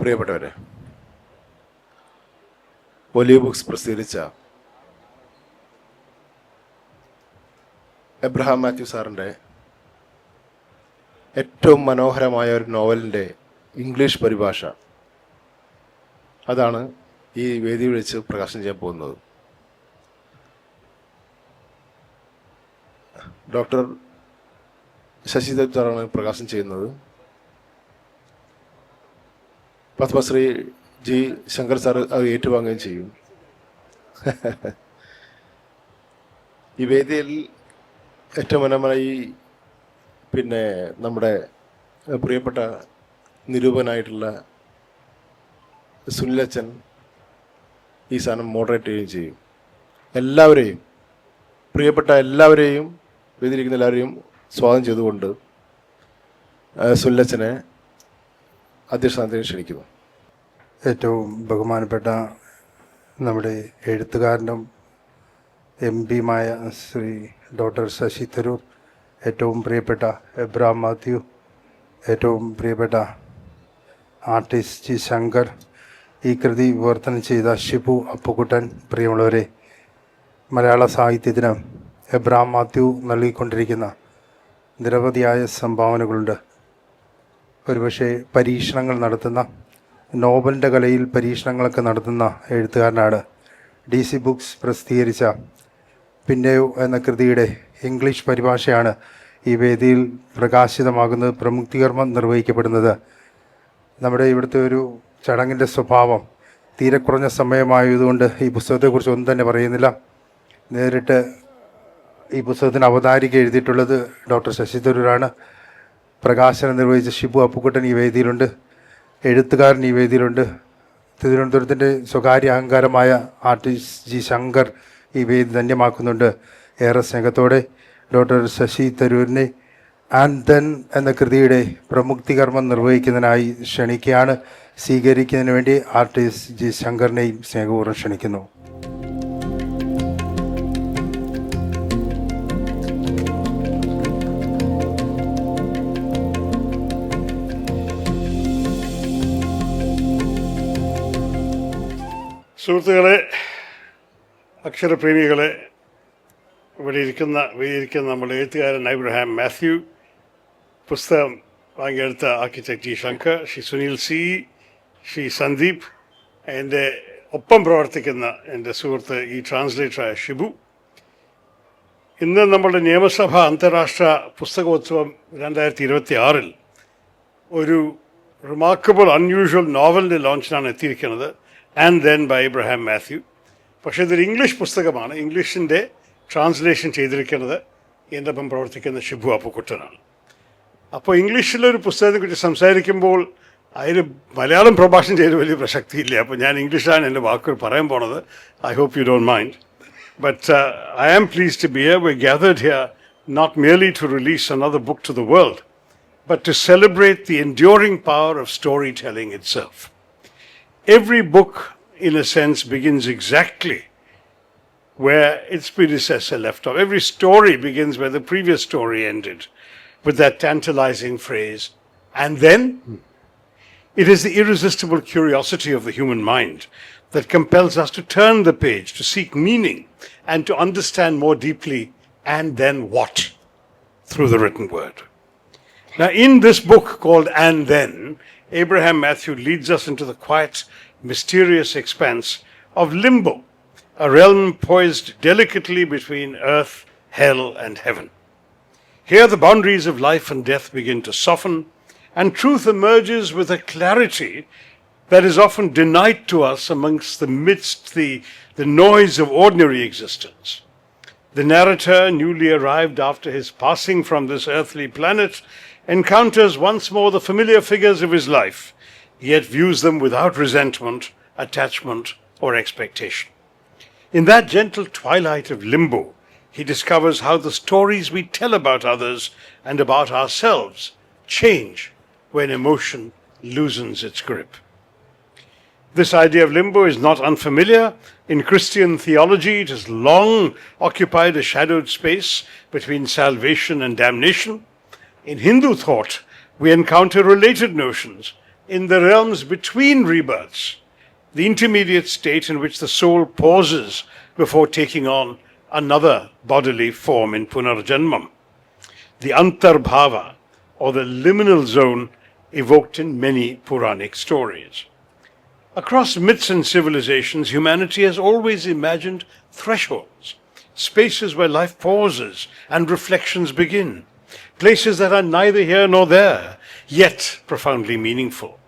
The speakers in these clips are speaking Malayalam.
പ്രിയപ്പെട്ടവരെ, ഒലിവ് ബുക്സ് പ്രസിദ്ധീകരിച്ച എബ്രഹാം മാത്യു സാറിൻ്റെ ഏറ്റവും മനോഹരമായ ഒരു നോവലിൻ്റെ ഇംഗ്ലീഷ് പരിഭാഷ, അതാണ് ഈ വേദിയിൽ വെച്ച് പ്രകാശനം ചെയ്യാൻ പോകുന്നത്. ഡോക്ടർ ശശിധർ സാറാണ് പ്രകാശനം ചെയ്യുന്നത്. പത്മശ്രീ ജി ശങ്കർ സാർ അത് ഏറ്റുവാങ്ങുകയും ചെയ്യും. ഈ വേദിയിൽ ഏറ്റവും മനോഹരമായി നമ്മുടെ പ്രിയപ്പെട്ട നിരൂപനായിട്ടുള്ള സുനിലച്ചൻ ഈ സാധനം മോഡറേറ്റ് ചെയ്യുകയും ചെയ്യും. എല്ലാവരെയും, പ്രിയപ്പെട്ട എല്ലാവരെയും, വേദിയിലിരിക്കുന്ന എല്ലാവരെയും സ്വാഗതം ചെയ്തുകൊണ്ട് സുനിലച്ചനെ അധ്യക്ഷ ക്ഷണിക്കുന്നു. ഏറ്റവും ബഹുമാനപ്പെട്ട നമ്മുടെ എഴുത്തുകാരനും MP-യുമായ ശ്രീ ഡോക്ടർ ശശി തരൂർ, ഏറ്റവും പ്രിയപ്പെട്ട എബ്രഹാം മാത്യു, ഏറ്റവും പ്രിയപ്പെട്ട ആർട്ടിസ്റ്റ് ജി ശങ്കർ, ഈ കൃതി വിവർത്തനം ചെയ്ത ഷിബു അപ്പുക്കുട്ടൻ, പ്രിയമുള്ളവരെ, മലയാള സാഹിത്യത്തിന് എബ്രഹാം മാത്യു നൽകിക്കൊണ്ടിരിക്കുന്ന നിരവധിയായ സംഭാവനകളുണ്ട്. ഒരുപക്ഷെ പരീക്ഷണങ്ങൾ നടത്തുന്ന, നോവലിൻ്റെ കലയിൽ പരീക്ഷണങ്ങളൊക്കെ നടത്തുന്ന എഴുത്തുകാരനാണ്. DC ബുക്സ് പ്രസിദ്ധീകരിച്ച പിന്നെയോ എന്ന കൃതിയുടെ ഇംഗ്ലീഷ് പരിഭാഷയാണ് ഈ വേദിയിൽ പ്രകാശിതമാകുന്നത്, പ്രമുക്തികർമ്മം നിർവഹിക്കപ്പെടുന്നത്. നമ്മുടെ ഇവിടുത്തെ ഒരു ചടങ്ങിൻ്റെ സ്വഭാവം തീരെ കുറഞ്ഞ സമയമായതുകൊണ്ട് ഈ പുസ്തകത്തെക്കുറിച്ച് ഒന്നും തന്നെ പറയുന്നില്ല. നേരിട്ട് ഈ പുസ്തകത്തിന് അവതാരിക എഴുതിയിട്ടുള്ളത് ഡോക്ടർ ശശി തരൂരാണ്. പ്രകാശനം നിർവഹിച്ച ഷിബു അപ്പുക്കുട്ടൻ ഈ വേദിയിലുണ്ട്. എഴുത്തുകാരൻ ഈ വേദിയിലുണ്ട്. തിരുവനന്തപുരത്തിൻ്റെ സ്വകാര്യ അഹങ്കാരമായ ആർട്ടിസ്റ്റ് ജി ശങ്കർ ഈ വേദി ധന്യമാക്കുന്നുണ്ട്. ഏറെ സ്നേഹത്തോടെ ഡോക്ടർ ശശി തരൂരിനെ ആൻഡ് ദെൻ എന്ന കൃതിയുടെ പ്രമുക്തികർമ്മം നിർവഹിക്കുന്നതിനായി ക്ഷണിക്കുകയാണ്. സ്വീകരിക്കുന്നതിന് വേണ്ടി ആർട്ടിസ്റ്റ് ജി ശങ്കറിനെയും സ്നേഹപൂർവ്വം ക്ഷണിക്കുന്നു. സുഹൃത്തുക്കളെ, അക്ഷരപ്രേമികളെ, വേദിയിരിക്കുന്ന നമ്മുടെ എഴുത്തുകാരൻ എബ്രഹാം മാത്യു, പുസ്തകം വാങ്ങിയെടുത്ത architect G Shankar, Shri Sunil C, Shri Sandeep, എൻ്റെ ഒപ്പം പ്രവർത്തിക്കുന്ന എൻ്റെ സുഹൃത്ത് ഈ ട്രാൻസ്ലേറ്ററായ ഷിബു. ഇന്ന് നമ്മുടെ നിയമസഭ അന്താരാഷ്ട്ര പുസ്തകോത്സവം 2026 ഒരു റിമാർക്കബിൾ അൺയൂഷ്വൽ നോവലിൻ്റെ ലോഞ്ചിനാണ് എത്തിയിരിക്കുന്നത്, and then bye Abraham Mathew. പക്ഷേ ഇതൊരു ഇംഗ്ലീഷ് പുസ്തകമാണ്. ഇംഗ്ലീഷിൻ്റെ ട്രാൻസ്ലേഷൻ ചെയ്തിരിക്കുന്നത് എൻ്റെ ഒപ്പം പ്രവർത്തിക്കുന്ന ഷിബു അപ്പുക്കുട്ടനാണ്. അപ്പോൾ ഇംഗ്ലീഷിലൊരു പുസ്തകത്തെക്കുറിച്ച് സംസാരിക്കുമ്പോൾ അതിന് മലയാളം പ്രഭാഷണം ചെയ്ത് വലിയ പ്രസക്തിയില്ല. അപ്പോൾ ഞാൻ ഇംഗ്ലീഷിലാണ് എൻ്റെ വാക്കുകൾ പറയാൻ പോണത്. I hope you don't mind. But I am pleased to be here. We gathered here not merely to release another book to the world, but to celebrate the enduring power of storytelling itself. Every book, in a sense, begins exactly where its predecessor left off. Every story begins where the previous story ended, with that tantalizing phrase, and then. It is the irresistible curiosity of the human mind that compels us to turn the page, to seek meaning, and to understand more deeply, and then what, through the written word. Now, in this book called And Then, Abraham Mathew leads us into the quiet, mysterious expanse of limbo, a realm poised delicately between earth, hell, and heaven. Here the boundaries of life and death begin to soften, and truth emerges with a clarity that is often denied to us amidst the noise of ordinary existence. The narrator, newly arrived after his passing from this earthly planet, encounters once more the familiar figures of his life, yet views them without resentment, attachment, or expectation. In that gentle twilight of limbo, he discovers how the stories we tell about others and about ourselves change when emotion loosens its grip. This idea of limbo is not unfamiliar. In Christian theology, it has long occupied a shadowed space between salvation and damnation. In Hindu thought, we encounter related notions, in the realms between rebirths, the intermediate state in which the soul pauses before taking on another bodily form in Punarjanmam, the Antarbhava, or the liminal zone evoked in many Puranic stories. Across myths and civilizations, humanity has always imagined thresholds, spaces where life pauses and reflections begin, places that are neither here nor there, yet profoundly meaningful.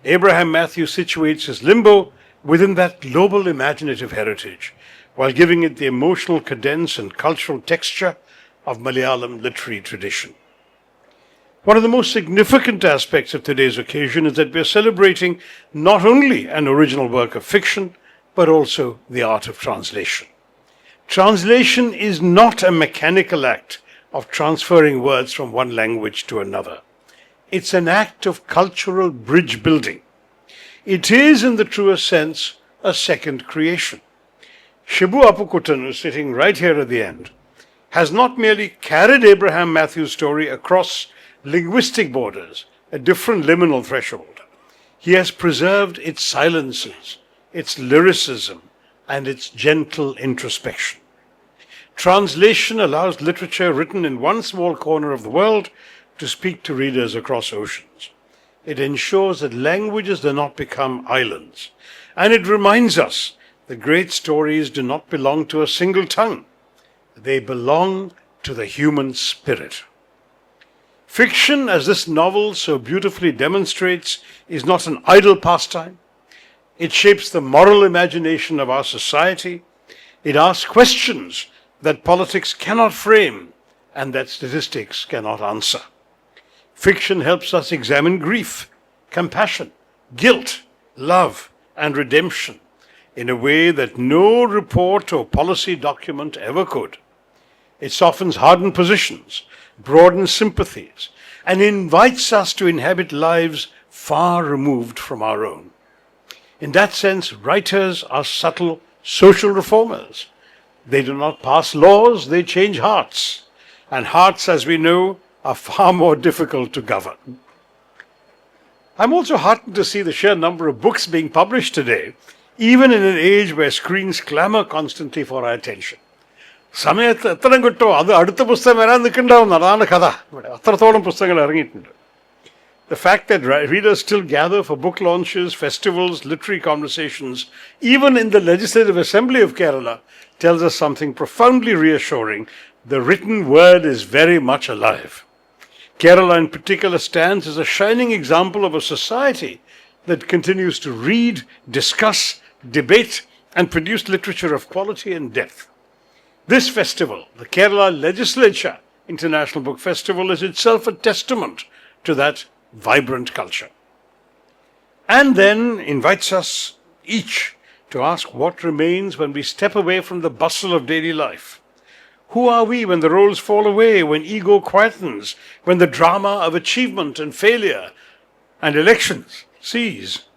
Abraham Matthew situates his limbo within that global imaginative heritage, while giving it the emotional cadence and cultural texture of Malayalam literary tradition. One of the most significant aspects of today's occasion is that we are celebrating not only an original work of fiction, but also the art of translation. Translation is not a mechanical act of transferring words from one language to another. It's an act of cultural bridge building. It is, in the truest sense, a second creation. Shibu Apukuttan, who's sitting right here at the end, has not merely carried Abraham Matthew's story across linguistic borders, a different liminal threshold. He has preserved its silences, its lyricism, and its gentle introspection. Translation allows literature written in one small corner of the world to speak to readers across oceans. It ensures that languages do not become islands, and it reminds us that great stories do not belong to a single tongue. They belong to the human spirit. Fiction, as this novel so beautifully demonstrates, is not an idle pastime. It shapes the moral imagination of our society. It asks questions that politics cannot frame and that statistics cannot answer. Fiction helps us examine grief, compassion, guilt, love, and redemption in a way that no report or policy document ever could. It softens hardened positions, broadens sympathies, and invites us to inhabit lives far removed from our own. In that sense, writers are subtle social reformers. They do not pass laws, they change hearts. And hearts, as we know, are far more difficult to govern. I'm also heartened to see the sheer number of books being published today, even in an age where screens clamor constantly for our attention. സമയത്ത് എത്ര കിട്ടോ അത് അടുത്ത പുസ്തകം വരാൻ നിൽക്കണ്ടാവും, അതാണ് കഥ. ഇവിടെ അത്രത്തോളം പുസ്തകങ്ങൾ ഇറങ്ങിയിട്ടുണ്ട്. The fact that readers still gather for book launches, festivals, literary conversations, even in the Legislative Assembly of Kerala, tells us something profoundly reassuring. The written word is very much alive. Kerala in particular stands as a shining example of a society that continues to read, discuss, debate, and produce literature of quality and depth. This festival, the Kerala Legislature International Book Festival, is itself a testament to that vibrant culture. And then invites us each to ask what remains when we step away from the bustle of daily life. Who are we when the roles fall away, when ego quietens, when the drama of achievement and failure and elections cease?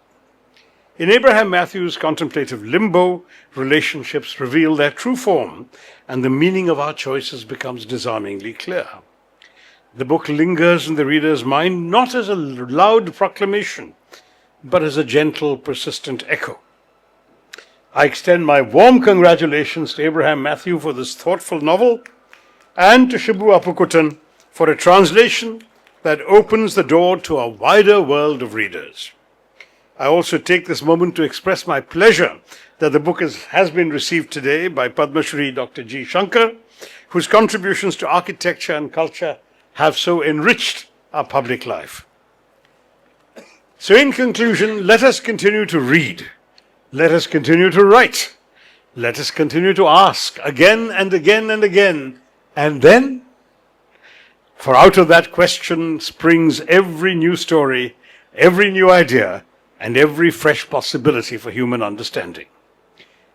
In Abraham Matthew's contemplative limbo, relationships reveal their true form, and the meaning of our choices becomes disarmingly clear. The book lingers in the reader's mind not as a loud proclamation, but as a gentle, persistent echo. I extend my warm congratulations to Abraham Matthew for this thoughtful novel, and to Shibu Apukuttan for a translation that opens the door to a wider world of readers. I also take this moment to express my pleasure that the book has been received today by Padma Shri Dr. G. Shankar, whose contributions to architecture and culture have so enriched our public life. So in conclusion, let us continue to read. Let us continue to write. Let us continue to ask again and again and again. And then, for out of that question springs every new story, every new idea, and every fresh possibility for human understanding.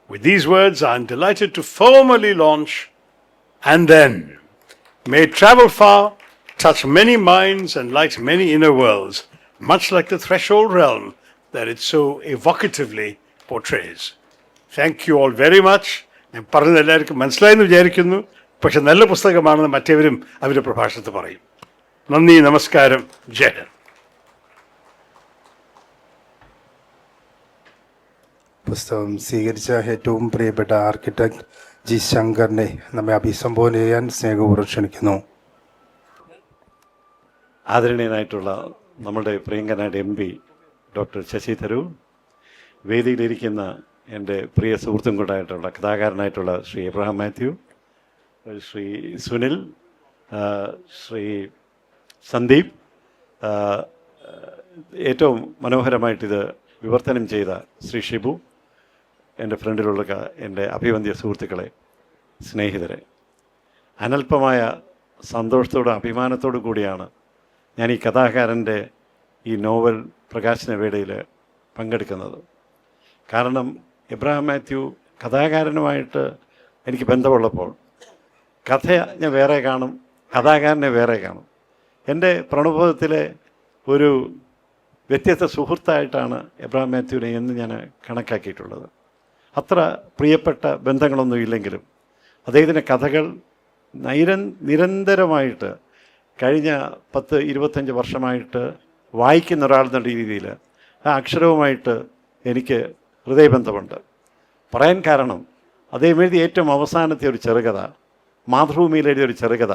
With these words, I am delighted to formally launch And Then. May it travel far, touch many minds, and light many inner worlds, much like the threshold realm that it so evocatively portrays. Thank you all very much. ഞാൻ പറഞ്ഞത് എല്ലാവർക്കും മനസ്സിലായെന്ന് വിചാരിക്കുന്നു. പക്ഷെ നല്ല പുസ്തകമാണെന്ന് മറ്റേവരും അവരുടെ പ്രഭാഷണത്തിൽ പറയും. നന്ദി, നമസ്കാരം, ജയ് ഹിന്ദ്. പുസ്തകം സ്വീകരിച്ച ഏറ്റവും പ്രിയപ്പെട്ട ആർക്കിടെക്ട് ജി ശങ്കറിനെ നമ്മെ അഭിസംബോധന ചെയ്യാൻ സ്നേഹപൂർവ്വം ക്ഷണിക്കുന്നു. ആദരണീയനായിട്ടുള്ള നമ്മുടെ പ്രിയങ്കനായ MP ഡോക്ടർ ശശി തരൂർ, വേദിയിലിരിക്കുന്ന എൻ്റെ പ്രിയ സുഹൃത്തും കൂടായിട്ടുള്ള കഥാകാരനായിട്ടുള്ള ശ്രീ എബ്രഹാം മാത്യു, ശ്രീ സുനിൽ, ശ്രീ സന്ദീപ്, ഏറ്റവും മനോഹരമായിട്ടിത് വിവർത്തനം ചെയ്ത ശ്രീ ഷിബു, എൻ്റെ ഫ്രണ്ടിലുള്ള എൻ്റെ അഭിവന്ദ്യ സുഹൃത്തുക്കളെ, സ്നേഹിതരെ, അനൽപമായ സന്തോഷത്തോടും അഭിമാനത്തോടു കൂടിയാണ് ഞാൻ ഈ കഥാകാരൻ്റെ ഈ നോവൽ പ്രകാശന വേളയിൽ പങ്കെടുക്കുന്നത്. കാരണം എബ്രഹാം മാത്യു കഥാകാരനുമായിട്ട് എനിക്ക് ബന്ധമുള്ളപ്പോൾ കഥ ഞാൻ വേറെ കാണും, കഥാകാരനെ വേറെ കാണും. എൻ്റെ പ്രണബോധത്തിലെ ഒരു വ്യത്യസ്ത സുഹൃത്തായിട്ടാണ് എബ്രഹാം മാത്യുവിനെ എന്ന് ഞാൻ കണക്കാക്കിയിട്ടുള്ളത്. അത്ര പ്രിയപ്പെട്ട ബന്ധങ്ങളൊന്നും ഇല്ലെങ്കിലും അദ്ദേഹത്തിൻ്റെ കഥകൾ നിരന്തരമായിട്ട് കഴിഞ്ഞ 10-25 വർഷമായിട്ട് വായിക്കുന്ന ഒരാളെന്നുള്ള രീതിയിൽ ആ അക്ഷരവുമായിട്ട് എനിക്ക് ഹൃദയബന്ധമുണ്ട്. പറയാൻ കാരണം അദ്ദേഹം എഴുതിയ ഏറ്റവും അവസാനത്തെ ഒരു ചെറുകഥ, മാതൃഭൂമിയിൽ എഴുതിയൊരു ചെറുകഥ,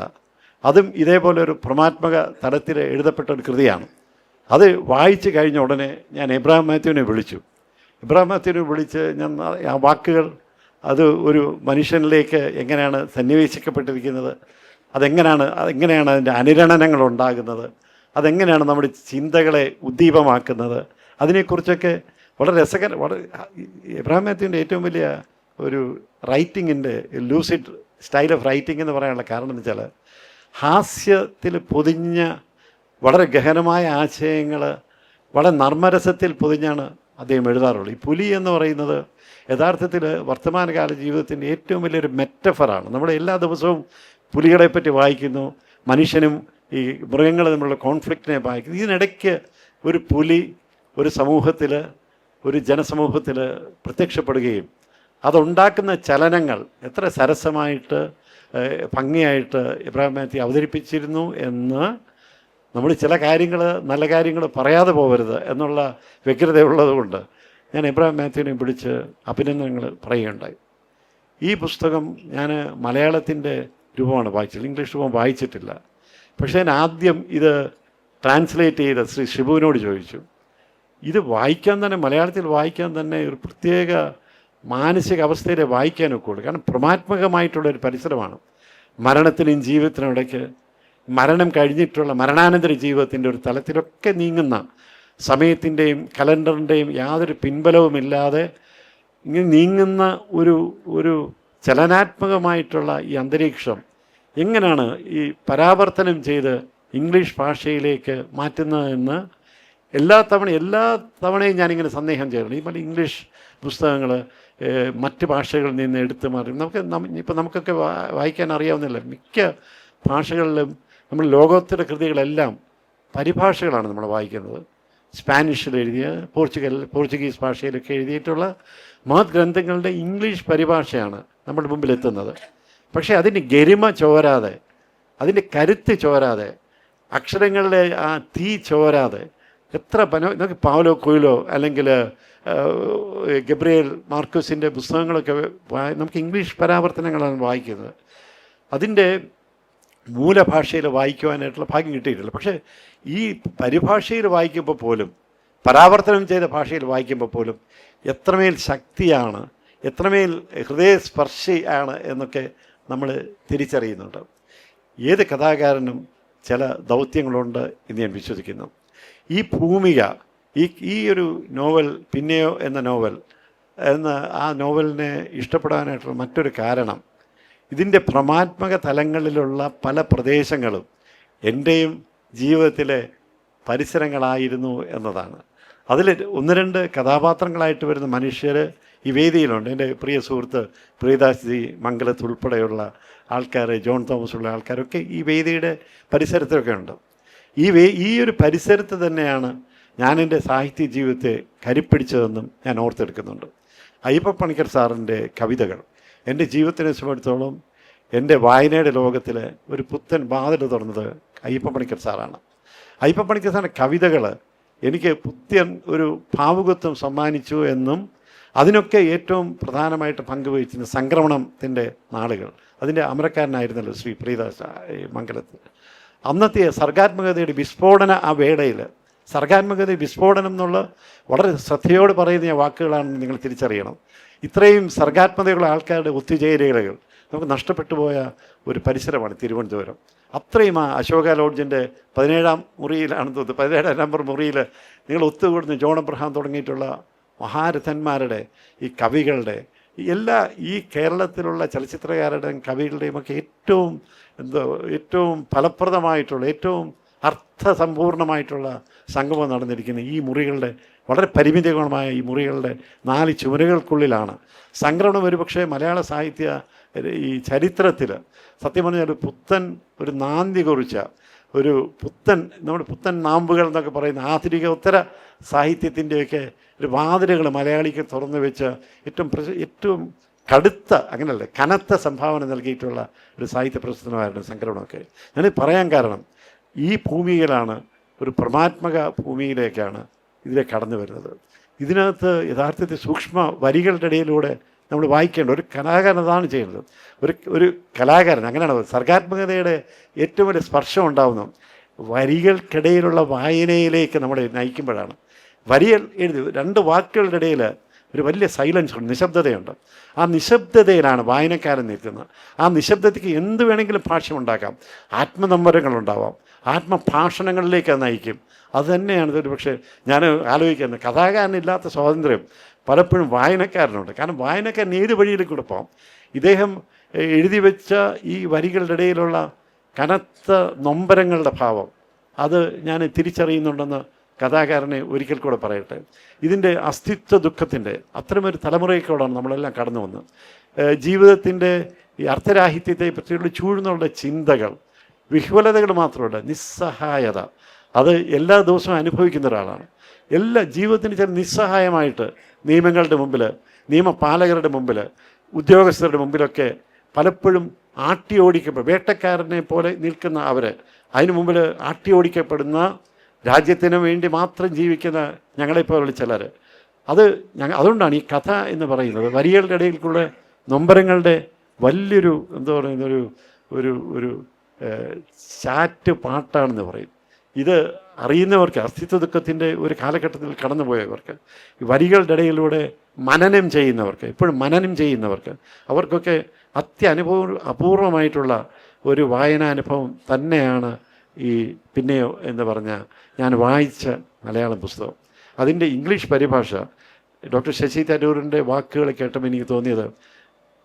അതും ഇതേപോലെ ഒരു ഭ്രമാത്മക തലത്തിൽ എഴുതപ്പെട്ട ഒരു കൃതിയാണ്. അത് വായിച്ച് കഴിഞ്ഞ ഉടനെ ഞാൻ എബ്രഹാം മാത്യുവിനെ വിളിച്ചു. എബ്രഹാം മാത്യുവിനെ വിളിച്ച് ഞാൻ ആ വാക്കുകൾ അത് ഒരു മനുഷ്യനിലേക്ക് എങ്ങനെയാണ് സന്നിവേശിക്കപ്പെട്ടിരിക്കുന്നത്, അതെങ്ങനെയാണ് അതിൻ്റെ അനുരണനങ്ങൾ ഉണ്ടാകുന്നത്, അതെങ്ങനെയാണ് നമ്മുടെ ചിന്തകളെ ഉദ്ദീപമാക്കുന്നത്, അതിനെക്കുറിച്ചൊക്കെ വളരെ എബ്രഹാം മാത്യുവിൻ്റെ ഏറ്റവും വലിയ ഒരു റൈറ്റിങ്ങിൻ്റെ ലൂസിഡ് സ്റ്റൈൽ ഓഫ് റൈറ്റിംഗ് എന്ന് പറയാനുള്ള കാരണം എന്ന് വെച്ചാൽ ഹാസ്യത്തിൽ പൊതിഞ്ഞ വളരെ ഗഹനമായ ആശയങ്ങൾ വളരെ നർമ്മരസത്തിൽ പൊതിഞ്ഞാണ് അദ്ദേഹം എഴുതാറുള്ളത്. ഈ പുലി എന്ന് പറയുന്നത് യഥാർത്ഥത്തിൽ വർത്തമാനകാല ജീവിതത്തിൻ്റെ ഏറ്റവും വലിയൊരു മെറ്റഫറാണ്. നമ്മൾ എല്ലാ ദിവസവും പുലികളെപ്പറ്റി വായിക്കുന്നു, മനുഷ്യനും ഈ മൃഗങ്ങൾ തമ്മിലുള്ള കോൺഫ്ലിക്റ്റിനെ വായിക്കുന്നു. ഇതിനിടയ്ക്ക് ഒരു പുലി ഒരു സമൂഹത്തിൽ, ഒരു ജനസമൂഹത്തിൽ പ്രത്യക്ഷപ്പെടുകയും അതുണ്ടാക്കുന്ന ചലനങ്ങൾ എത്ര സരസമായിട്ട് ഭംഗിയായിട്ട് എബ്രഹാം മാത്യു അവതരിപ്പിച്ചിരുന്നു എന്ന് നമ്മൾ ചില കാര്യങ്ങൾ, നല്ല കാര്യങ്ങൾ പറയാതെ പോകരുത് എന്നുള്ള വ്യഗ്രതയുള്ളതുകൊണ്ട് ഞാൻ എബ്രഹാം മാത്യുവിനെ വിളിച്ച് അഭിനന്ദനങ്ങൾ പറയുകയുണ്ടായി. ഈ പുസ്തകം ഞാൻ മലയാളത്തിൻ്റെ രൂപമാണ് വായിച്ചത്, ഇംഗ്ലീഷ് രൂപം വായിച്ചിട്ടില്ല. പക്ഷേ ഞാൻ ആദ്യം ഇത് ട്രാൻസ്ലേറ്റ് ചെയ്ത ശ്രീ ഷിബുവിനോട് ചോദിച്ചു, ഇത് വായിക്കാൻ തന്നെ, മലയാളത്തിൽ വായിക്കാൻ തന്നെ ഒരു പ്രത്യേക മാനസിക അവസ്ഥയിലെ വായിക്കാനൊക്കെ ഉള്ളൂ. കാരണം ഭ്രമാത്മകമായിട്ടുള്ളൊരു പരിസരമാണ്. മരണത്തിനും ജീവിതത്തിനും ഇടയ്ക്ക്, മരണം കഴിഞ്ഞിട്ടുള്ള മരണാനന്തര ജീവിതത്തിൻ്റെ ഒരു തലത്തിലൊക്കെ നീങ്ങുന്ന, സമയത്തിൻ്റെയും കലണ്ടറിൻ്റെയും യാതൊരു പിൻബലവുമില്ലാതെ ഇങ്ങനെ നീങ്ങുന്ന ഒരു ചലനാത്മകമായിട്ടുള്ള ഈ അന്തരീക്ഷം എങ്ങനെയാണ് ഈ പരാവർത്തനം ചെയ്ത് ഇംഗ്ലീഷ് ഭാഷയിലേക്ക് മാറ്റുന്നതെന്ന് എല്ലാ തവണയും ഞാനിങ്ങനെ സന്ദേഹം ചെയ്യണം. ഈ ഇംഗ്ലീഷ് പുസ്തകങ്ങൾ മറ്റ് ഭാഷകളിൽ നിന്ന് എടുത്തു മാറി നമുക്കൊക്കെ വായിക്കാൻ അറിയാവുന്നില്ല. മിക്ക ഭാഷകളിലും നമ്മൾ ലോകോത്തര കൃതികളെല്ലാം പരിഭാഷകളാണ് നമ്മൾ വായിക്കുന്നത്. സ്പാനിഷിൽ എഴുതിയ, പോർച്ചുഗീസ് ഭാഷയിലൊക്കെ എഴുതിയിട്ടുള്ള മഹത് ഗ്രന്ഥങ്ങളുടെ ഇംഗ്ലീഷ് പരിഭാഷയാണ് നമ്മുടെ മുമ്പിൽ എത്തുന്നത്. പക്ഷേ അതിൻ്റെ ഗരിമ ചോരാതെ, അതിൻ്റെ കരുത്ത് ചോരാതെ, അക്ഷരങ്ങളുടെ ആ തീ ചോരാതെ എത്ര നമുക്ക് പൗലോ കൊയ്ലോ അല്ലെങ്കിൽ ഗബ്രിയേൽ മാർക്കോസിൻ്റെ പുസ്തകങ്ങളൊക്കെ നമുക്ക് ഇംഗ്ലീഷ് പരാവർത്തനങ്ങളാണ് വായിക്കുന്നത്. അതിൻ്റെ മൂലഭാഷയിൽ വായിക്കുവാനായിട്ടുള്ള ഭാഗ്യം കിട്ടിയിട്ടില്ല. പക്ഷേ ഈ പരിഭാഷയിൽ വായിക്കുമ്പോൾ പോലും, പരാവർത്തനം ചെയ്ത ഭാഷയിൽ വായിക്കുമ്പോൾ പോലും എത്രമേൽ ശക്തിയാണ്, എത്രമേൽ ഹൃദയസ്പർശിയാണ് എന്നൊക്കെ നമ്മൾ തിരിച്ചറിയുന്നുണ്ട്. ഏത് കഥാകാരനും ചില ദൗത്യങ്ങളുണ്ട് എന്ന് ഞാൻ വിശ്വസിക്കുന്നു. ഈ ഭൂമിക, ഈ ഒരു നോവൽ, പിന്നെയോ എന്ന നോവൽ ആ നോവലിനെ ഇഷ്ടപ്പെടാനായിട്ടുള്ള മറ്റൊരു കാരണം, ഇതിൻ്റെ ഭ്രമാത്മക തലങ്ങളിലുള്ള പല പ്രദേശങ്ങളും എൻ്റെയും ജീവിതത്തിലെ പരിസരങ്ങളായിരുന്നു എന്നതാണ്. അതിൽ 1-2 കഥാപാത്രങ്ങളായിട്ട് വരുന്ന മനുഷ്യർ ഈ വേദിയിലുണ്ട്. എൻ്റെ പ്രിയ സുഹൃത്ത് പ്രിയദാസ് ജി മംഗലത്ത് ഉൾപ്പെടെയുള്ള ആൾക്കാർ, ജോൺ തോമസ് ഉള്ള ആൾക്കാരൊക്കെ ഈ വേദിയുടെ പരിസരത്തൊക്കെ ഉണ്ട്. ഈ ഒരു പരിസരത്ത് തന്നെയാണ് ഞാൻ എൻ്റെ സാഹിത്യ ജീവിതത്തെ കരിപ്പിടിച്ചതെന്നും ഞാൻ ഓർത്തെടുക്കുന്നുണ്ട്. അയ്യപ്പ പണിക്കർ സാറിൻ്റെ കവിതകൾ എൻ്റെ ജീവിതത്തിനെ സംബന്ധിച്ചിടത്തോളം എൻ്റെ വായനയുടെ ലോകത്തിൽ ഒരു പുത്തൻ വാതിൽ തുറന്നത് അയ്യപ്പ പണിക്കർ സാറാണ്. അയ്യപ്പ പണിക്കർ സാറിൻ്റെ കവിതകൾ എനിക്ക് പുത്തൻ ഒരു ഭാവുകത്വം സമ്മാനിച്ചു എന്നും അതിനൊക്കെ ഏറ്റവും പ്രധാനമായിട്ട് പങ്കുവഹിച്ചിരുന്ന സംക്രമണത്തിൻ്റെ നാളുകൾ. അതിൻ്റെ അമരക്കാരനായിരുന്നല്ലോ ശ്രീ പ്രീദാസ് മംഗലത്ത്. അന്നത്തെ സർഗാത്മകതയുടെ വിസ്ഫോടന ആ വേളയിൽ, സർഗാത്മകത വിസ്ഫോടനം എന്നുള്ള വളരെ ശ്രദ്ധയോട് പറയുന്ന വാക്കുകളാണെന്ന് നിങ്ങൾ തിരിച്ചറിയണം. ഇത്രയും സർഗാത്മകതയുള്ള ആൾക്കാരുടെ ഒത്തുചേരലുകൾ നമുക്ക് നഷ്ടപ്പെട്ടു പോയ ഒരു പരിസരമാണ് തിരുവനന്തപുരം. അത്രയും ആ അശോക ലോഡ്ജിൻ്റെ 17-ാം മുറിയിലാണെന്ന് തോന്നുന്നു, 17-ാം നമ്പർ മുറിയിൽ നിങ്ങൾ ഒത്തുകൂടുന്ന ജോൺ അബ്രഹാം തുടങ്ങിയിട്ടുള്ള മഹാരഥന്മാരുടെ, ഈ കവികളുടെ, ഈ കേരളത്തിലുള്ള ചലച്ചിത്രകാരുടെയും കവികളുടെയും ഒക്കെ ഏറ്റവും ഫലപ്രദമായിട്ടുള്ള, ഏറ്റവും അർത്ഥസമ്പൂർണമായിട്ടുള്ള സംഗമം നടന്നിരിക്കുന്ന ഈ മുറികളുടെ, വളരെ പരിമിതമായ ഈ മുറികളുടെ 4 ചുമരുകൾക്കുള്ളിലാണ് സംക്രമണം. ഒരുപക്ഷെ മലയാള സാഹിത്യ ഈ ചരിത്രത്തിൽ സത്യം പറഞ്ഞാൽ ഒരു നാന്തി കുറിച്ച നമ്മുടെ പുത്തൻ നാമ്പുകൾ എന്നൊക്കെ പറയുന്ന ആധുനിക ഉത്തര സാഹിത്യത്തിൻ്റെയൊക്കെ ഒരു വാതിലുകൾ മലയാളിക്ക് തുറന്നു വെച്ച ഏറ്റവും കടുത്ത, അങ്ങനെയല്ല, കനത്ത സംഭാവന നൽകിയിട്ടുള്ള ഒരു സാഹിത്യ പ്രവർത്തനമായിരുന്നു സംക്രമണമൊക്കെ. ഞാനിത് പറയാൻ കാരണം ഈ ഭൂമിയിലാണ്, ഒരു പ്രമാത്മക ഭൂമിയിലേക്കാണ് ഇതിലെ കടന്നു വരുന്നത്. ഇതിനകത്ത് യഥാർത്ഥത്തിൽ സൂക്ഷ്മ വരികളുടെ ഇടയിലൂടെ നമ്മൾ വായിക്കേണ്ട ഒരു കലാകാരൻ അതാണ് ചെയ്യുന്നത്. ഒരു കലാകാരൻ അങ്ങനെയാണ് സർഗാത്മകതയുടെ ഏറ്റവും വലിയ സ്പർശം ഉണ്ടാകുന്നു വരികൾക്കിടയിലുള്ള വായനയിലേക്ക് നമ്മളെ നയിക്കുമ്പോഴാണ്. വരികൾ എഴുതി 2 വാക്കുകളുടെ ഇടയിൽ ഒരു വലിയ സൈലൻസ് ഉണ്ട്, നിശബ്ദതയുണ്ട്. ആ നിശബ്ദതയിലാണ് വായനക്കാരൻ നിൽക്കുന്നത്. ആ നിശബ്ദതയ്ക്ക് എന്ത് വേണമെങ്കിലും ഭാഷ്യമുണ്ടാക്കാം, ആത്മനമ്പരങ്ങളുണ്ടാവാം, ആത്മഭാഷണങ്ങളിലേക്ക് നയിക്കും. അതുതന്നെയാണ് ഒരു പക്ഷേ ഞാൻ ആലോചിക്കുന്നത്, കഥാകാരനില്ലാത്ത സ്വാതന്ത്ര്യം പലപ്പോഴും വായനക്കാരനുണ്ട്. കാരണം വായനക്കാരൻ ഏത് വഴിയിൽ കൂടെ പോകാം. ഇദ്ദേഹം എഴുതി വെച്ച ഈ വരികളുടെ ഇടയിലുള്ള കനത്ത നൊമ്പരങ്ങളുടെ ഭാവം അത് ഞാൻ തിരിച്ചറിയുന്നുണ്ടെന്ന് കഥാകാരനെ ഒരിക്കൽ കൂടെ പറയട്ടെ. ഇതിൻ്റെ അസ്തിത്വ ദുഃഖത്തിൻ്റെ അത്തരമൊരു തലമുറയ്ക്കോടാണ് നമ്മളെല്ലാം കടന്നു വന്നത്. ജീവിതത്തിൻ്റെ ഈ അർത്ഥരാഹിത്യത്തെ പറ്റിയുള്ള ചൂഴ്ന്നുള്ള ചിന്തകൾ, വിഹ്വലതകൾ മാത്രമല്ല, നിസ്സഹായത, അത് എല്ലാ ദിവസവും അനുഭവിക്കുന്ന ഒരാളാണ്. ജീവിതത്തിന് ചില നിസ്സഹായമായിട്ട് നിയമങ്ങളുടെ മുമ്പിൽ, നിയമപാലകരുടെ മുമ്പിൽ, ഉദ്യോഗസ്ഥരുടെ മുമ്പിലൊക്കെ പലപ്പോഴും വേട്ടക്കാരനെ പോലെ നിൽക്കുന്ന അതിനു മുമ്പിൽ ഓടിക്കപ്പെടുന്ന, രാജ്യത്തിന് വേണ്ടി മാത്രം ജീവിക്കുന്ന ഞങ്ങളെപ്പോലുള്ള ചിലർ. അതുകൊണ്ടാണ് ഈ കഥ എന്ന് പറയുന്നത് വരികളുടെ ഇടയിൽക്കുള്ള നൊമ്പരങ്ങളുടെ വലിയൊരു ഒരു ചാറ്റ് പാട്ടാണെന്ന് പറയും. ഇത് അറിയുന്നവർക്ക്, അസ്തിത്വ ദുഃഖത്തിൻ്റെ ഒരു കാലഘട്ടത്തിൽ കടന്നുപോയവർക്ക്, ഈ വരികളുടെ ഇടയിലൂടെ മനനം ചെയ്യുന്നവർക്ക്, എപ്പോഴും മനനം ചെയ്യുന്നവർക്ക്, അവർക്കൊക്കെ അപൂർവമായിട്ടുള്ള ഒരു വായനാനുഭവം തന്നെയാണ് ഈ പിന്നെയോ എന്ന് പറഞ്ഞ ഞാൻ വായിച്ച മലയാളം പുസ്തകം. അതിൻ്റെ ഇംഗ്ലീഷ് പരിഭാഷ ഡോക്ടർ ശശി തരൂരിൻ്റെ വാക്കുകൾ കേട്ടപ്പോൾ എനിക്ക് തോന്നിയത്,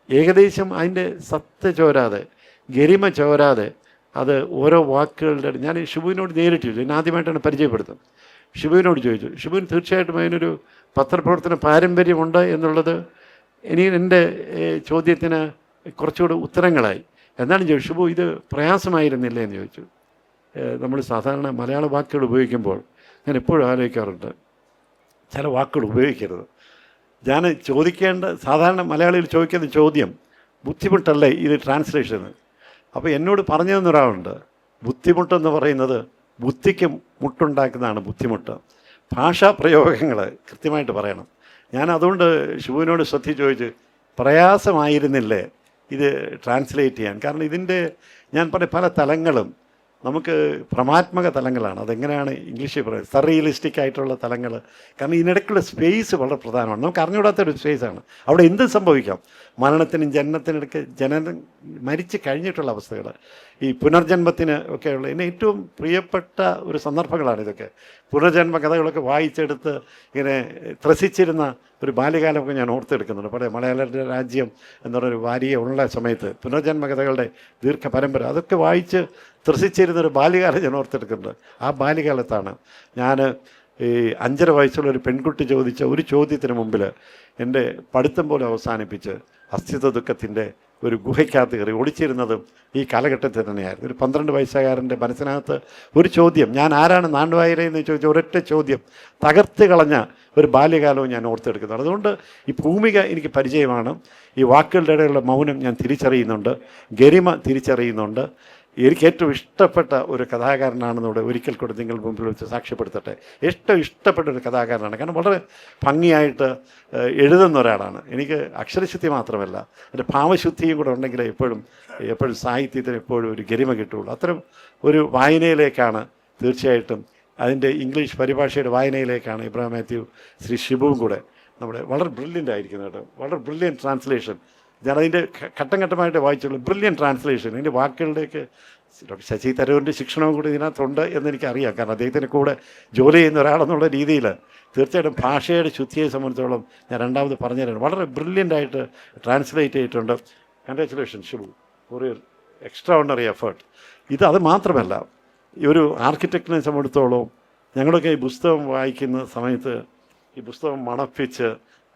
ഏകദേശം അതിൻ്റെ സത്ത് ചോരാതെ, ഗരിമ ചോരാതെ, അത് ഓരോ വാക്കുകളുടെ, ഞാൻ ഷിബുവിനോട് നേരിട്ട് ചോദിച്ചു, എന്നെ ആദ്യമായിട്ടാണ് പരിചയപ്പെടുത്തുന്നത്. ഷിബുവിനോട് ചോദിച്ചു. ഷിബുവിന് തീർച്ചയായിട്ടും അതിനൊരു പത്രപ്രവർത്തന പാരമ്പര്യമുണ്ട് എന്നുള്ളത് എൻ്റെ ചോദ്യത്തിന് കുറച്ചുകൂടി ഉത്തരങ്ങളായി. എന്നാലും ചോദിച്ചു, ഷിബു ഇത് പ്രയാസമായിരുന്നില്ലേ എന്ന് ചോദിച്ചു. നമ്മൾ സാധാരണ മലയാള വാക്കുകൾ ഉപയോഗിക്കുമ്പോൾ ഞാൻ എപ്പോഴും ആലോചിക്കാറുണ്ട്, ചില വാക്കുകൾ ഉപയോഗിക്കരുത്. ഞാൻ സാധാരണ മലയാളികൾ ചോദിക്കുന്ന ചോദ്യം, ബുദ്ധിമുട്ടല്ലേ ഇത് ട്രാൻസ്ലേഷന്? അപ്പോൾ എന്നോട് പറഞ്ഞു തന്നൊരാളുണ്ട്, ബുദ്ധിമുട്ടെന്ന് പറയുന്നത് ബുദ്ധിക്ക് മുട്ടുണ്ടാക്കുന്നതാണ് ബുദ്ധിമുട്ട്. ഭാഷാ പ്രയോഗങ്ങൾ കൃത്യമായിട്ട് പറയണം. ഞാൻ അതുകൊണ്ട് ഷിബുവിനോട് ശ്രദ്ധിച്ച് ചോദിച്ച്, പ്രയാസമായിരുന്നില്ലേ ഇത് ട്രാൻസ്ലേറ്റ് ചെയ്യാൻ? കാരണം ഇതിൻ്റെ ഞാൻ പറഞ്ഞ പല തലങ്ങളും നമുക്ക് ഭ്രമാത്മക തലങ്ങളാണ്. അതെങ്ങനെയാണ് ഇംഗ്ലീഷിൽ പറയുന്നത്, സർറിയലിസ്റ്റിക് ആയിട്ടുള്ള തലങ്ങൾ. കാരണം ഇതിനിടയ്ക്കുള്ള സ്പേസ് വളരെ പ്രധാനമാണ്. നമുക്ക് അറിഞ്ഞുകൂടാത്തൊരു സ്പേസാണ്. അവിടെ എന്ത് സംഭവിക്കാം, മരണത്തിനും ജനനത്തിനിടയ്ക്ക് മരിച്ചു കഴിഞ്ഞിട്ടുള്ള അവസ്ഥകൾ, ഈ പുനർജന്മത്തിന് ഒക്കെയുള്ള എന്നെ ഏറ്റവും പ്രിയപ്പെട്ട ഒരു സന്ദർഭങ്ങളാണ് ഇതൊക്കെ. പുനർജന്മ കഥകളൊക്കെ വായിച്ചെടുത്ത് ഇങ്ങനെ ത്രസിച്ചിരുന്ന ഒരു ബാല്യകാലമൊക്കെ ഞാൻ ഓർത്തെടുക്കുന്നുണ്ട്. പഴയ മലയാള രാജ്യം എന്നൊരു വാരിക ഉള്ള സമയത്ത് പുനർജന്മ കഥകളുടെ ദീർഘപരമ്പര അതൊക്കെ വായിച്ച് ത്രസിച്ചിരുന്നൊരു ബാല്യകാലം ഞാൻ ഓർത്തെടുക്കുന്നുണ്ട്. ആ ബാല്യകാലത്താണ് ഞാൻ ഈ 5.5 വയസ്സുള്ള ഒരു പെൺകുട്ടി ചോദിച്ച ഒരു ചോദ്യത്തിന് മുമ്പിൽ എൻ്റെ പഠിത്തം പോലെ അവസാനിപ്പിച്ച് അസ്തിത്വ ദുഃഖത്തിൻ്റെ ഒരു ഗുഹയ്ക്കകത്ത് കയറി ഓടിച്ചിരുന്നതും ഈ കാലഘട്ടത്തിൽ തന്നെയായിരുന്നു. ഒരു 12 വയസ്സുകാരൻ്റെ മനസ്സിനകത്ത് ഒരു ചോദ്യം, ഞാൻ ആരാണ് നാണ്ടുവായരെന്ന് ചോദിച്ച ഒരൊറ്റ ചോദ്യം തകർത്ത് കളഞ്ഞ ഒരു ബാല്യകാലവും ഞാൻ ഓർത്തെടുക്കുന്നത്. അതുകൊണ്ട് ഈ ഭൂമിക എനിക്ക് പരിചയമാണ്. ഈ വാക്കുകളുടെ ഇടയിലുള്ള മൗനം ഞാൻ തിരിച്ചറിയുന്നുണ്ട്, ഗരിമ തിരിച്ചറിയുന്നുണ്ട്. എനിക്ക് ഏറ്റവും ഇഷ്ടപ്പെട്ട ഒരു കഥാകാരനാണെന്നൂടെ ഒരിക്കൽ കൂടെ നിങ്ങൾ മുമ്പിൽ വെച്ച് സാക്ഷ്യപ്പെടുത്തട്ടെ. ഏറ്റവും ഇഷ്ടപ്പെട്ട ഒരു കഥാകാരനാണ്. കാരണം വളരെ ഭംഗിയായിട്ട് എഴുതുന്ന ഒരാളാണ്. എനിക്ക് അക്ഷരശുദ്ധി മാത്രമല്ല, എൻ്റെ ഭാവശുദ്ധിയും കൂടെ ഉണ്ടെങ്കിൽ എപ്പോഴും സാഹിത്യത്തിന് എപ്പോഴും ഒരു ഗരിമ കിട്ടുകയുള്ളൂ. അത്തരം ഒരു വായനയിലേക്കാണ് തീർച്ചയായിട്ടും, അതിൻ്റെ ഇംഗ്ലീഷ് പരിഭാഷയുടെ വായനയിലേക്കാണ് ഇബ്രാഹിം മാത്യു, ശ്രീ ഷിബുവും കൂടെ നമ്മുടെ വളരെ ബ്രില്യൻ്റ് ആയിരിക്കുന്നത് കേട്ടോ. വളരെ ബ്രില്യൻ്റ് ട്രാൻസ്ലേഷൻ. ഞാനതിൻ്റെ ഘട്ടം ഘട്ടമായിട്ട് വായിച്ചുള്ളൂ. Brilliant translation. ഇതിൻ്റെ വാക്കുകളുടെയൊക്കെ ശശി തരൂരിൻ്റെ ശിക്ഷണവും കൂടി ഇതിനകത്തുണ്ട് എന്നെനിക്കറിയാം. കാരണം അദ്ദേഹത്തിന് കൂടെ ജോലി ചെയ്യുന്ന ഒരാളെന്നുള്ള രീതിയിൽ തീർച്ചയായിട്ടും ഭാഷയുടെ ശുദ്ധിയെ സംബന്ധിച്ചോളം ഞാൻ രണ്ടാമത് പറഞ്ഞുതരാണ്. വളരെ ബ്രില്യൻ്റായിട്ട് ട്രാൻസ്ലേറ്റ് ചെയ്തിട്ടുണ്ട്. Congratulation Shibu for your extra ordinary effort. അത് മാത്രമല്ല, ഈ ഒരു ആർക്കിടെക്റ്റിനെ സംബന്ധിച്ചിടത്തോളം ഞങ്ങളൊക്കെ ഈ പുസ്തകം വായിക്കുന്ന സമയത്ത് ഈ പുസ്തകം മണപ്പിച്ച്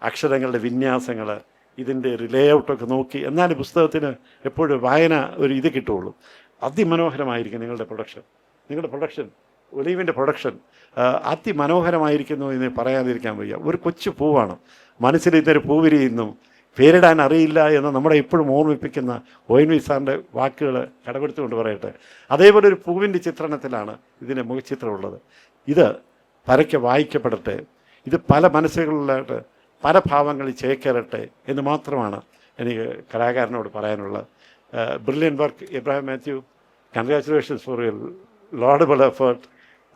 അക്ഷരങ്ങളുടെ വിന്യാസങ്ങൾ, ഇതിൻ്റെ ലേഔട്ടൊക്കെ നോക്കി, എന്നാലും പുസ്തകത്തിന് എപ്പോഴും വായന ഒരു ഇത് കിട്ടുകയുള്ളൂ. അതിമനോഹരമായിരിക്കും നിങ്ങളുടെ പ്രൊഡക്ഷൻ ഒലീവിൻ്റെ പ്രൊഡക്ഷൻ അതിമനോഹരമായിരിക്കുന്നു എന്ന് പറയാതിരിക്കാൻ വയ്യ. ഒരു കൊച്ചു പൂവാണ്, മനസ്സിൽ ഇതൊരു പൂവിരിയുന്നു, പേരിടാൻ അറിയില്ല എന്ന് നമ്മളെ എപ്പോഴും ഓർമ്മിപ്പിക്കുന്ന ONV സാറിൻ്റെ വാക്കുകൾ കടമെടുത്തുകൊണ്ട് പറയട്ടെ. അതേപോലെ ഒരു പൂവിൻ്റെ ചിത്രണത്തിലാണ് ഇതിൻ്റെ മുഖചിത്രമുള്ളത്. ഇത് പരക്കെ വായിക്കപ്പെടട്ടെ, ഇത് പല മനസ്സുകളിലായിട്ട് പല ഭാവങ്ങളിൽ ചേക്കേറട്ടെ എന്ന് മാത്രമാണ് എനിക്ക് കലാകാരനോട് പറയാനുള്ളത്. Brilliant work Ibrahim Mathew. Congratulations for your laudable effort.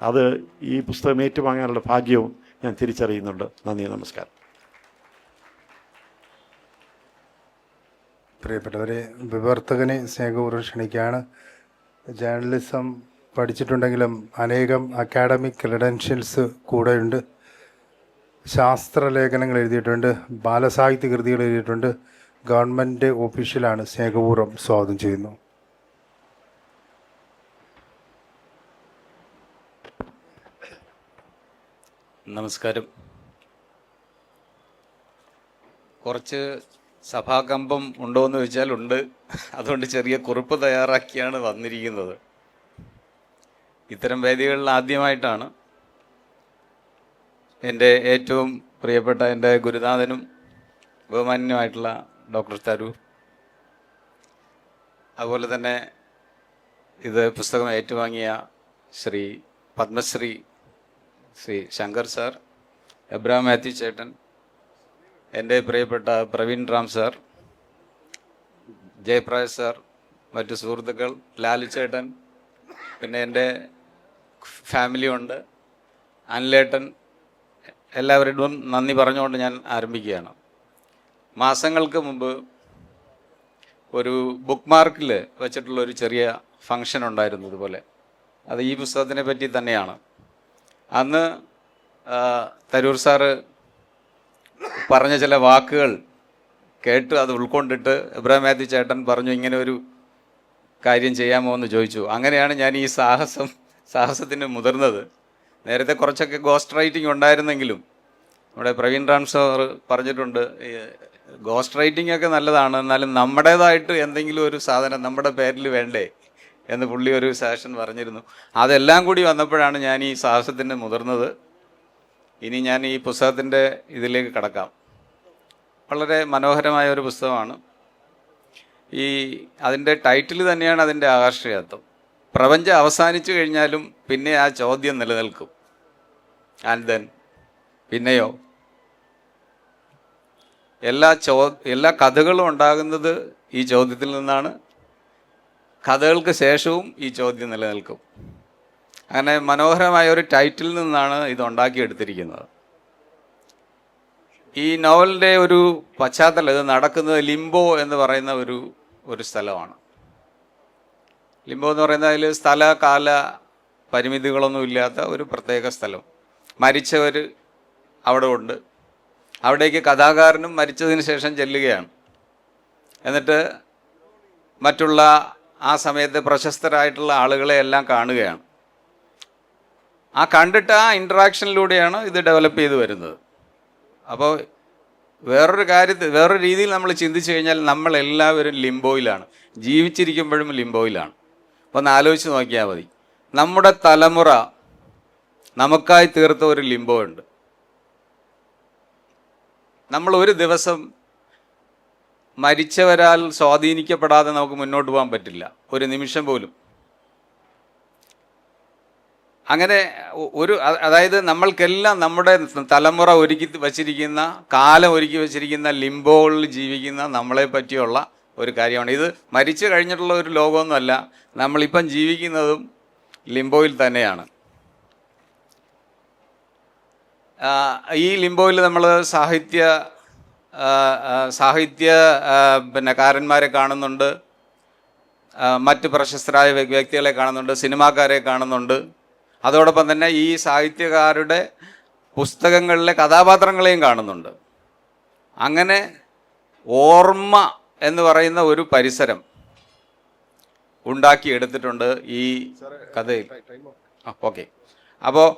അത് ഈ പുസ്തകം ഏറ്റുവാങ്ങാനുള്ള ഭാഗ്യവും ഞാൻ തിരിച്ചറിയുന്നുണ്ട്. നന്ദി, നമസ്കാരം. പ്രിയപ്പെട്ടവരെ, വിവർത്തകനെ സ്നേഹപൂർവ്വം ക്ഷണിക്കുകയാണ്. ജേർണലിസം പഠിച്ചിട്ടുണ്ടെങ്കിലും അനേകം അക്കാഡമിക് ക്രെഡൻഷ്യൽസ് കൂടെയുണ്ട്. ശാസ്ത്രലേഖനങ്ങൾ എഴുതിയിട്ടുണ്ട്, ബാലസാഹിത്യ കൃതികൾ എഴുതിയിട്ടുണ്ട്. ഗവൺമെൻറ് ഓഫീഷ്യലാണ്. സ്നേഹപൂർവ്വം സ്വാഗതം ചെയ്യുന്നു. നമസ്കാരം. കുറച്ച് സഭാകമ്പം ഉണ്ടോ എന്ന് ചോദിച്ചാൽ ഉണ്ട്. അതുകൊണ്ട് ചെറിയ കുറിപ്പ് തയ്യാറാക്കിയാണ് വന്നിരിക്കുന്നത്. ഇത്തരം വേദികളിൽ ആദ്യമായിട്ടാണ് എൻ്റെ ഏറ്റവും പ്രിയപ്പെട്ട എൻ്റെ ഗുരുനാഥനും ബഹുമാന്യനുമായിട്ടുള്ള ഡോക്ടർ തരൂർ, അതുപോലെ തന്നെ ഇത് പുസ്തകം ഏറ്റുവാങ്ങിയ ശ്രീ പത്മശ്രീ ശ്രീ ശങ്കർ സാർ, എബ്രഹാം മാത്യു ചേട്ടൻ, എൻ്റെ പ്രിയപ്പെട്ട പ്രവീൺ റാം സാർ, ജയപ്രകാശ് സാർ, മറ്റു സുഹൃത്തുക്കൾ, ലാലു ചേട്ടൻ, പിന്നെ എൻ്റെ ഫാമിലി ഉണ്ട്, അനിലേട്ടൻ, എല്ലാവരോടും നന്ദി പറഞ്ഞുകൊണ്ട് ഞാൻ ആരംഭിക്കുകയാണ്. മാസങ്ങൾക്ക് മുമ്പ് ഒരു ബുക്ക് മാർക്കിൽ വെച്ചിട്ടുള്ളൊരു ചെറിയ ഫങ്ഷൻ ഉണ്ടായിരുന്നു ഇതുപോലെ. അത് ഈ പുസ്തകത്തിനെ പറ്റി തന്നെയാണ്. അന്ന് തരൂർ സാറ് പറഞ്ഞ ചില വാക്കുകൾ കേട്ട് അത് ഉൾക്കൊണ്ടിട്ട് ഇബ്രാഹിം മാത്യു ചേട്ടൻ പറഞ്ഞു, ഇങ്ങനെ ഒരു കാര്യം ചെയ്യാമോ എന്ന് ചോദിച്ചു. അങ്ങനെയാണ് ഞാൻ ഈ സാഹസത്തിന് മുതിർന്നത്. നേരത്തെ കുറച്ചൊക്കെ ഗോസ്റ്റ് റൈറ്റിംഗ് ഉണ്ടായിരുന്നെങ്കിലും നമ്മുടെ പ്രവീൺ റാം സാർ പറഞ്ഞിട്ടുണ്ട്, ഗോസ്റ്റ് റൈറ്റിംഗ് ഒക്കെ നല്ലതാണ്, എന്നാലും നമ്മുടേതായിട്ട് എന്തെങ്കിലും ഒരു സാധനം നമ്മുടെ പേരിൽ വേണ്ടേ എന്ന് പുള്ളി ഒരു സെഷൻ പറഞ്ഞിരുന്നു. അതെല്ലാം കൂടി വന്നപ്പോഴാണ് ഞാൻ ഈ സാഹസത്തിന് മുതിർന്നത്. ഇനി ഞാൻ ഈ പുസ്തകത്തിൻ്റെ ഇതിലേക്ക് കടക്കാം. വളരെ മനോഹരമായ ഒരു പുസ്തകമാണ്. അതിൻ്റെ ടൈറ്റിൽ തന്നെയാണ് അതിൻ്റെ ആകർഷകത്വം. പ്രപഞ്ചം അവസാനിച്ചു കഴിഞ്ഞാലും പിന്നെ ആ ചോദ്യം നിലനിൽക്കും. ആൻഡ് ദെൻ, പിന്നെയോ? എല്ലാ കഥകളും ഉണ്ടാകുന്നത് ഈ ചോദ്യത്തിൽ നിന്നാണ്. കഥകൾക്ക് ശേഷവും ഈ ചോദ്യം നിലനിൽക്കും. അങ്ങനെ മനോഹരമായ ഒരു ടൈറ്റിൽ നിന്നാണ് ഇത് ഉണ്ടാക്കിയെടുത്തിരിക്കുന്നത്. ഈ നോവലിൻ്റെ ഒരു പശ്ചാത്തലം, ഇത് നടക്കുന്നത് ലിംബോ എന്ന് പറയുന്ന ഒരു സ്ഥലമാണ്. ലിംബോ എന്ന് പറയുന്നത് അതിൽ സ്ഥല കാല പരിമിതികളൊന്നും ഇല്ലാത്ത ഒരു പ്രത്യേക സ്ഥലം. മരിച്ചവർ അവിടെ ഉണ്ട്. അവിടേക്ക് കഥാകാരനും മരിച്ചതിന് ശേഷം ചെല്ലുകയാണ്. എന്നിട്ട് മറ്റുള്ള ആ സമയത്തെ പ്രശസ്തരായിട്ടുള്ള ആളുകളെ എല്ലാം കാണുകയാണ്. ആ കണ്ടിട്ട് ആ ഇൻട്രാക്ഷനിലൂടെയാണ് ഇത് ഡെവലപ്പ് ചെയ്ത് വരുന്നത്. അപ്പോൾ വേറൊരു രീതിയിൽ നമ്മൾ ചിന്തിച്ചു കഴിഞ്ഞാൽ നമ്മളെല്ലാവരും ലിംബോയിലാണ്, ജീവിച്ചിരിക്കുമ്പോഴും ലിംബോയിലാണ്. അപ്പോൾ ഒന്ന് ആലോചിച്ച് നോക്കിയാൽ മതി. നമ്മുടെ തലമുറ നമുക്കായി തീർത്ത ഒരു ലിംബോ ഉണ്ട്. നമ്മൾ ഒരു ദിവസം മരിച്ചവരാൽ സ്വാധീനിക്കപ്പെടാതെ നമുക്ക് മുന്നോട്ട് പോകാൻ പറ്റില്ല, ഒരു നിമിഷം പോലും. അങ്ങനെ അതായത് നമ്മൾക്കെല്ലാം നമ്മുടെ തലമുറ ഒരുക്കി വച്ചിരിക്കുന്ന, കാലം ഒരുക്കി വച്ചിരിക്കുന്ന ലിംബോകളിൽ ജീവിക്കുന്ന നമ്മളെ പറ്റിയുള്ള ഒരു കാര്യമാണ്. ഇത് മരിച്ചു കഴിഞ്ഞിട്ടുള്ള ഒരു ലോകമൊന്നുമല്ല, നമ്മളിപ്പം ജീവിക്കുന്നതും ലിംബോയിൽ തന്നെയാണ്. ഈ ലിംബോയിൽ നമ്മൾ സാഹിത്യ പിന്നെ കാരന്മാരെ കാണുന്നുണ്ട്, മറ്റ് പ്രശസ്തരായ വ്യക്തികളെ കാണുന്നുണ്ട്, സിനിമാക്കാരെ കാണുന്നുണ്ട്. അതോടൊപ്പം തന്നെ ഈ സാഹിത്യകാരുടെ പുസ്തകങ്ങളിലെ കഥാപാത്രങ്ങളെയും കാണുന്നുണ്ട്. അങ്ങനെ ഓർമ്മ എന്ന് പറയുന്ന ഒരു പരിസരം ഉണ്ടാക്കിയെടുത്തിട്ടുണ്ട് ഈ കഥയിൽ. ഓക്കെ, അപ്പോൾ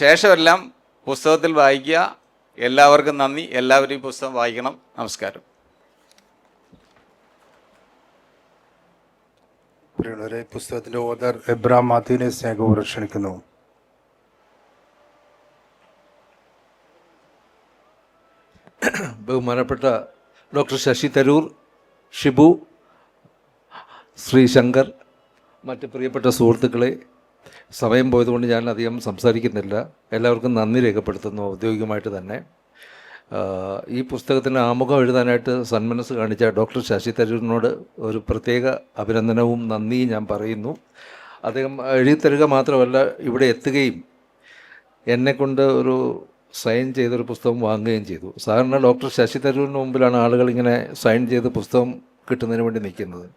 ശേഷമെല്ലാം പുസ്തകത്തിൽ വായിക്കുക. എല്ലാവർക്കും നന്ദി. എല്ലാവരും ഈ പുസ്തകം വായിക്കണം. നമസ്കാരം. പ്രിയമുള്ളവരെ, പുസ്തകത്തിൻ്റെ ഓതർ എബ്രാം മാത്യുവിനെ സ്നേഹപൂർവ്വം ക്ഷണിക്കുന്നു. ബഹുമാനപ്പെട്ട ഡോക്ടർ ശശി തരൂർ, ഷിബു, ശ്രീ ശങ്കർ, മറ്റ് പ്രിയപ്പെട്ട സുഹൃത്തുക്കളെ, സമയം പോയതുകൊണ്ട് ഞാൻ അധികം സംസാരിക്കുന്നില്ല. എല്ലാവർക്കും നന്ദി രേഖപ്പെടുത്തുന്നു ഔദ്യോഗികമായിട്ട് തന്നെ. ഈ പുസ്തകത്തിന് ആമുഖം എഴുതാനായിട്ട് സന്മനസ് കാണിച്ച ഡോക്ടർ ശശി തരൂരിനോട് ഒരു പ്രത്യേക അഭിനന്ദനവും നന്ദിയും ഞാൻ പറയുന്നു. അദ്ദേഹം എഴുതിത്തരിക മാത്രമല്ല, ഇവിടെ എത്തുകയും എന്നെക്കൊണ്ട് ഒരു സൈൻ ചെയ്തൊരു പുസ്തകം വാങ്ങുകയും ചെയ്തു. സാധാരണ ഡോക്ടർ ശശി തരൂരിന് മുമ്പിലാണ് ആളുകൾ ഇങ്ങനെ സൈൻ ചെയ്ത് പുസ്തകം കിട്ടുന്നതിന് വേണ്ടി നിൽക്കുന്നത്.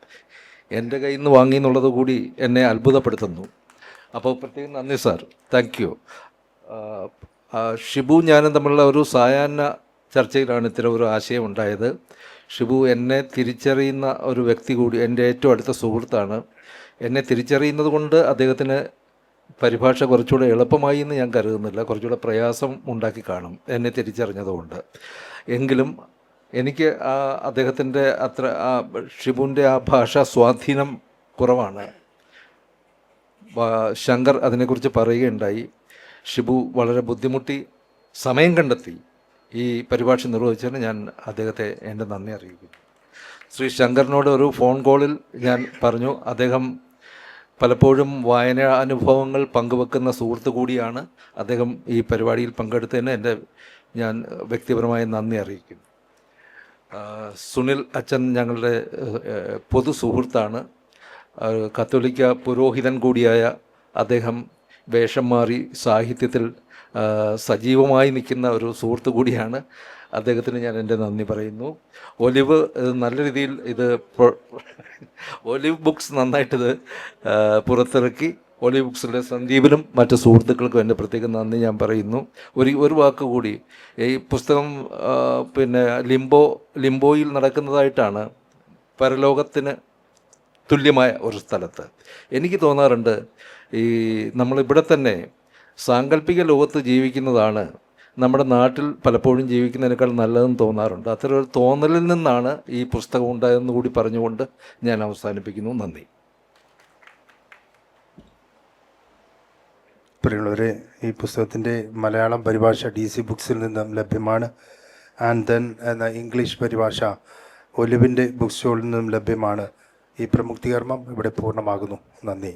എൻ്റെ കയ്യിൽ നിന്ന് വാങ്ങി എന്നുള്ളത് കൂടി എന്നെ അത്ഭുതപ്പെടുത്തുന്നു. അപ്പോൾ പ്രത്യേകം നന്ദി സാർ, താങ്ക് യു. ഷിബു ഞാനും തമ്മിലുള്ള ഒരു സായാഹ്ന ചർച്ചയിലാണ് ഇത്തരം ഒരു ആശയം ഉണ്ടായത്. ഷിബു എന്നെ തിരിച്ചറിയുന്ന ഒരു വ്യക്തി കൂടി, എൻ്റെ ഏറ്റവും അടുത്ത സുഹൃത്താണ്. എന്നെ തിരിച്ചറിയുന്നത് കൊണ്ട് അദ്ദേഹത്തിന് പരിഭാഷ കുറച്ചുകൂടെ എളുപ്പമായി എന്ന് ഞാൻ കരുതുന്നില്ല, കുറച്ചുകൂടെ പ്രയാസം ഉണ്ടാക്കി കാണും എന്നെ തിരിച്ചറിഞ്ഞതുകൊണ്ട്. എങ്കിലും എനിക്ക് അദ്ദേഹത്തിൻ്റെ ഷിബുവിൻ്റെ ആ ഭാഷാ സ്വാധീനം കുറവാണ്. ശങ്കർ അതിനെക്കുറിച്ച് പറയുകയുണ്ടായി. ഷിബു വളരെ ബുദ്ധിമുട്ടി സമയം കണ്ടെത്തി ഈ പരിഭാഷ നിർവഹിച്ചതിന് ഞാൻ അദ്ദേഹത്തെ എൻ്റെ നന്ദി അറിയിക്കുന്നു. ശ്രീ ശങ്കറിനോട് ഒരു ഫോൺ കോളിൽ ഞാൻ പറഞ്ഞു, അദ്ദേഹം പലപ്പോഴും വായന അനുഭവങ്ങൾ പങ്കുവെക്കുന്ന സുഹൃത്ത് കൂടിയാണ്. അദ്ദേഹം ഈ പരിപാടിയിൽ പങ്കെടുത്തതിന് ഞാൻ വ്യക്തിപരമായ നന്ദി അറിയിക്കുന്നു. സുനിൽ അച്ഛൻ ഞങ്ങളുടെ പൊതു സുഹൃത്താണ്. കത്തോലിക്ക പുരോഹിതൻ കൂടിയായ അദ്ദേഹം വേഷം മാറി സാഹിത്യത്തിൽ സജീവമായി നിൽക്കുന്ന ഒരു സുഹൃത്ത് കൂടിയാണ്. അദ്ദേഹത്തിന് ഞാൻ എൻ്റെ നന്ദി പറയുന്നു. ഒലിവ് നല്ല രീതിയിൽ ഒലിവ് ബുക്സ് നന്നായിട്ടിത് പുറത്തിറക്കി. ഒലിവ് ബുക്സിലെ സന്ദീപിനും മറ്റ് സുഹൃത്തുക്കൾക്കും എൻ്റെ പ്രത്യേക നന്ദി ഞാൻ പറയുന്നു. ഒരു വാക്ക് കൂടി, ഈ പുസ്തകം പിന്നെ ലിംബോയിൽ നടക്കുന്നതായിട്ടാണ്, പരലോകത്തിന് തുല്യമായ ഒരു സ്ഥലത്ത്. എനിക്ക് തോന്നാറുണ്ട് ഈ നമ്മളിവിടെ തന്നെ സാങ്കല്പിക ലോകത്ത് ജീവിക്കുന്നതാണ് നമ്മുടെ നാട്ടിൽ പലപ്പോഴും ജീവിക്കുന്നതിനേക്കാൾ നല്ലതെന്ന് തോന്നാറുണ്ട്. അത്തരം ഒരു തോന്നലിൽ നിന്നാണ് ഈ പുസ്തകം ഉണ്ടായതെന്ന് കൂടി പറഞ്ഞുകൊണ്ട് ഞാൻ അവസാനിപ്പിക്കുന്നു. നന്ദി. പ്രിയമുള്ളവരെ, ഈ പുസ്തകത്തിൻ്റെ മലയാളം പരിഭാഷ DC ബുക്സിൽ നിന്നും ലഭ്യമാണ്. ആൻഡ് ദെൻ എന്ന ഇംഗ്ലീഷ് പരിഭാഷ ഒലിവിൻ്റെ ബുക്ക് സ്റ്റോളിൽ നിന്നും ലഭ്യമാണ്. ഈ പ്രമുക്തികർമ്മം ഇവിടെ പൂർണ്ണമാകുന്നു. നന്ദി.